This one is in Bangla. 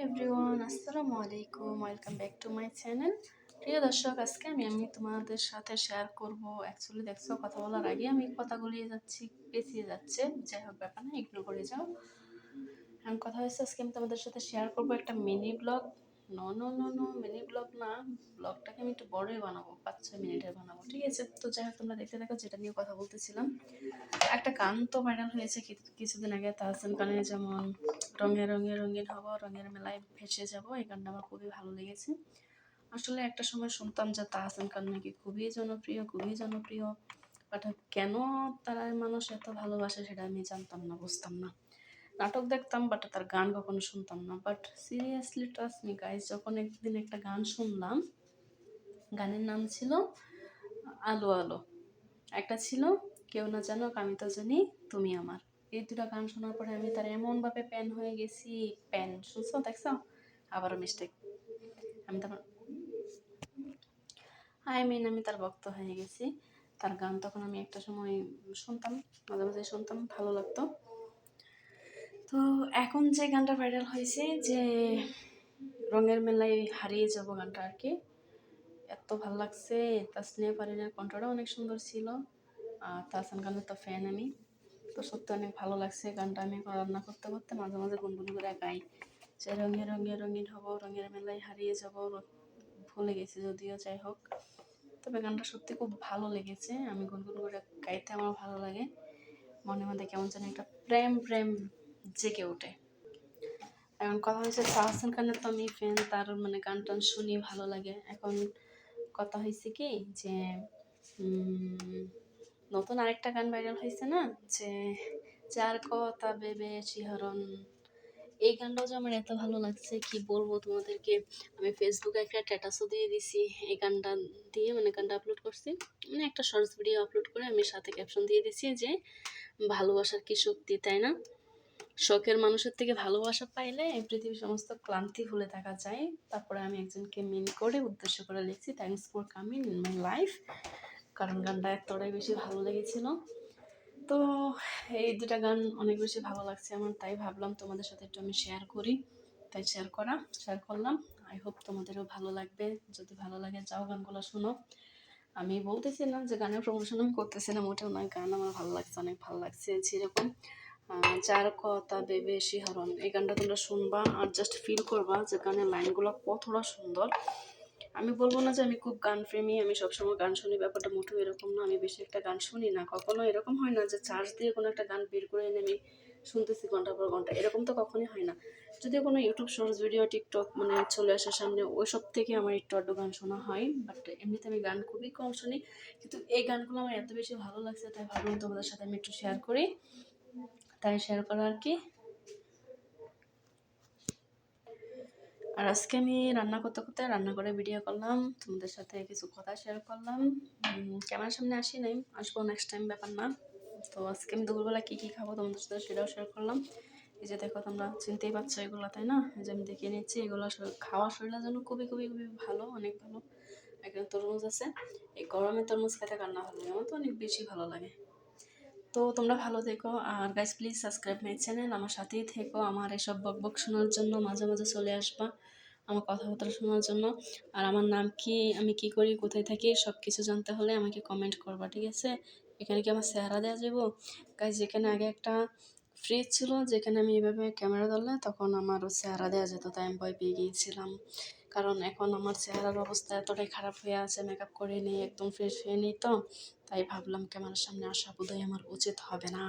এভরিওয়ান, আসসালামু আলাইকুম, welcome back to my channel. প্রিয় দর্শক, আজকে আমি তোমাদের সাথে শেয়ার করব। অ্যাকচুয়ালি দেখছো, কথা বলার আগে আমি কথা গুলিয়ে যাচ্ছি, পেঁচিয়ে যাচ্ছে, যাই হোক ব্যাপার না, ইগনোর করে যাও। এখন কথা হয়েছে, আজকে আমি তোমাদের সাথে শেয়ার করব একটা mini blog. No mini blog না, ব্লগটাকে আমি একটু বড়ই বানাবো, 5-6 মিনিটের বানাবো, ঠিক আছে? তো যাই হোক, তোমরা দেখতে থাকো। যেটা নিয়ে কথা বলতেছিলাম, একটা গান তো ভাইরাল হয়েছে কিছুদিন আগে, তাহসান খানের, যেমন রঙে রঙে রঙিন হব, রঙের মেলায় ভেসে যাব। এই গানটা আমার খুবই ভালো লেগেছে। আসলে একটা সময় শুনতাম যে তাহসান খান নাকি খুবই জনপ্রিয়, বাট কেন তারা মানুষ এত ভালোবাসে সেটা আমি জানতাম না, বুঝতাম না। নাটক দেখতাম, বাট তার গান কখনো শুনতাম না। But seriously trust me guys, যখন একদিন একটা গান শুনলাম, গানের নাম ছিল আলো আলো, একটা ছিল কেউ না জানো আমি তো জানি তুমি আমার। এই দুটা গান শোনার পরে আমি তার এমনভাবে প্যান হয়ে গেছি। প্যান শুনছো, দেখছো? আবারও মিস্টেক। আমি তার আমি তার ভক্ত হয়ে গেছি। তার গান তখন আমি একটা সময় শুনতাম, মাঝে মাঝে শুনতাম, ভালো লাগতো। তো এখন যে গানটা ভাইরাল হয়েছে, যে রঙের মেলায় হারিয়ে যাব গানটা আর কি, এত ভালো লাগছে। তাসনিয়া পারিনের কণ্ঠটা অনেক সুন্দর ছিল, আর তাহসান খানের তো ফ্যান আমি। তো সত্যি অনেক ভালো লাগছে গানটা। আমি এখন রান্না করতে করতে মাঝে মাঝে গুনগুন করে গাই যে রঙে রঙে রঙিন হব, রঙের মেলায় হারিয়ে যাব। ভুলে গেছি যদিও, যাই হোক। তবে গানটা সত্যি খুব ভালো লেগেছে। আমি গুনগুন করে গাইতে আমার ভালো লাগে। মনে মধ্যে কেমন যেন একটা প্রেম প্রেম জেগে ওঠে। এখন কথা হয়েছে, তাহসান খানের তো আমি ফ্যান, তার মানে গান টান শুনি, ভালো লাগে। এখন কথা হয়েছে কি, যে নতুন আরেকটা গান ভাইরাল হয়েছে না, যে যার কথা ভেবে শিহরণ। এই গানটাও যে আমার এত ভালো লাগছে, কি বলবো তোমাদেরকে। আমি ফেসবুকে একটা স্ট্যাটাসও দিয়ে দিছি এই গানটা দিয়ে, মানে গানটা আপলোড করছি, মানে একটা শর্টস ভিডিও আপলোড করে আমি সাথে ক্যাপশন দিয়ে দিছি যে ভালোবাসার কি শক্তি, তাই না? শখের মানুষের থেকে ভালোবাসা পাইলে পৃথিবীর সমস্ত ক্লান্তি ভুলে থাকা যায়। তারপরে আমি একজনকে মিন করে উদ্দেশ্য করে লিখছি, thanks for coming in my life, কারণ গানটা এতটাই বেশি ভালো লেগেছিল। তো এই দুটা গান অনেক বেশি ভালো লাগছে আমার, তাই ভাবলাম তোমাদের সাথে একটু আমি শেয়ার করি, তাই শেয়ার করলাম। আই হোপ তোমাদেরও ভালো লাগবে। যদি ভালো লাগে যাও গানগুলো শোনো। আমি বলতেছিলাম যে গানের প্রমোশন আমি করতেছিলাম, ওটাও নয়, গান আমার ভালো লাগছে, অনেক ভালো লাগছে। যেরকম যার কথা ভেবে শিহরণ, এই গানটা তোমরা শুনবা আর জাস্ট ফিল করবা যে গানের লাইনগুলো কতটা সুন্দর। আমি বলবো না যে আমি খুব গান প্রেমী, আমি সবসময় গান শুনি, ব্যাপারটা মোটেও এরকম না। আমি বেশি একটা গান শুনি না, কখনো এরকম হয় না যে চার্জ দিয়ে কোনো একটা গান বের করে এনে আমি শুনতেছি ঘন্টার পর ঘন্টা, এরকম তো কখনোই হয় না। যদিও কোনো ইউটিউব শর্টস ভিডিও, টিকটক মানে চলে আসার সামনে, ওইসব থেকে আমার একটু আধটু গান শোনা হয়, বাট এমনিতে আমি গান খুবই কম শুনি। কিন্তু এই গানগুলো আমার এত বেশি ভালো লাগছে, তাই ভাবলাম তোমাদের সাথে আমি একটু শেয়ার করি, তাই শেয়ার করা আর কি। আর আজকে আমি রান্না করতে করতে রান্না করে ভিডিও করলাম, তোমাদের সাথে কিছু কথা শেয়ার করলাম। ক্যামেরার সামনে আসি নাই, আসবো নেক্সট টাইম, ব্যাপার না। তো আজকে আমি দুপুরবেলা কী কী খাবো তোমাদের সাথে সেটাও শেয়ার করলাম। এই যে দেখো, তোমরা চিনতেই পারছো এগুলো, তাই না? এই যে আমি দেখিয়ে নিচ্ছি, এগুলো খাওয়া শরীরের জন্য খুবই খুবই খুবই ভালো, অনেক ভালো। একটা তরমুজ আছে, এই গরমে তরমুজ খেতে কার না ভালো লাগে, আমার তো অনেক বেশি ভালো লাগে। তো তোমরা ভালো থেকো, আর guys please subscribe my channel, আমার সাথেই থেকো। আমার এসব বকবক শোনার জন্য মাঝে মাঝে চলে আসবা, আমার কথাবার্তা শোনার জন্য। আর আমার নাম কি, আমি কি করি, কোথায় থাকি, সব কিছু জানতে হলে আমাকে কমেন্ট করবা, ঠিক আছে? এখানে কি আমার চেহারা দেওয়া যাবো? গাইস, যেখানে আগে একটা ফ্রিজ ছিল, যেখানে আমি এইভাবে ক্যামেরা ধরলে তখন আমার চেহারা দেওয়া যেত, তাই আমি ভয় পেয়ে গিয়েছিলাম। কারণ এখন আমার চেহারার অবস্থা এতটাই খারাপ হয়ে আছে, মেকআপ করে নিই, একদম ফ্রেশ হয়ে নিই, তো তাই ভাবলাম ক্যামেরার সামনে আসা বোধহয় আমার উচিত হবে না।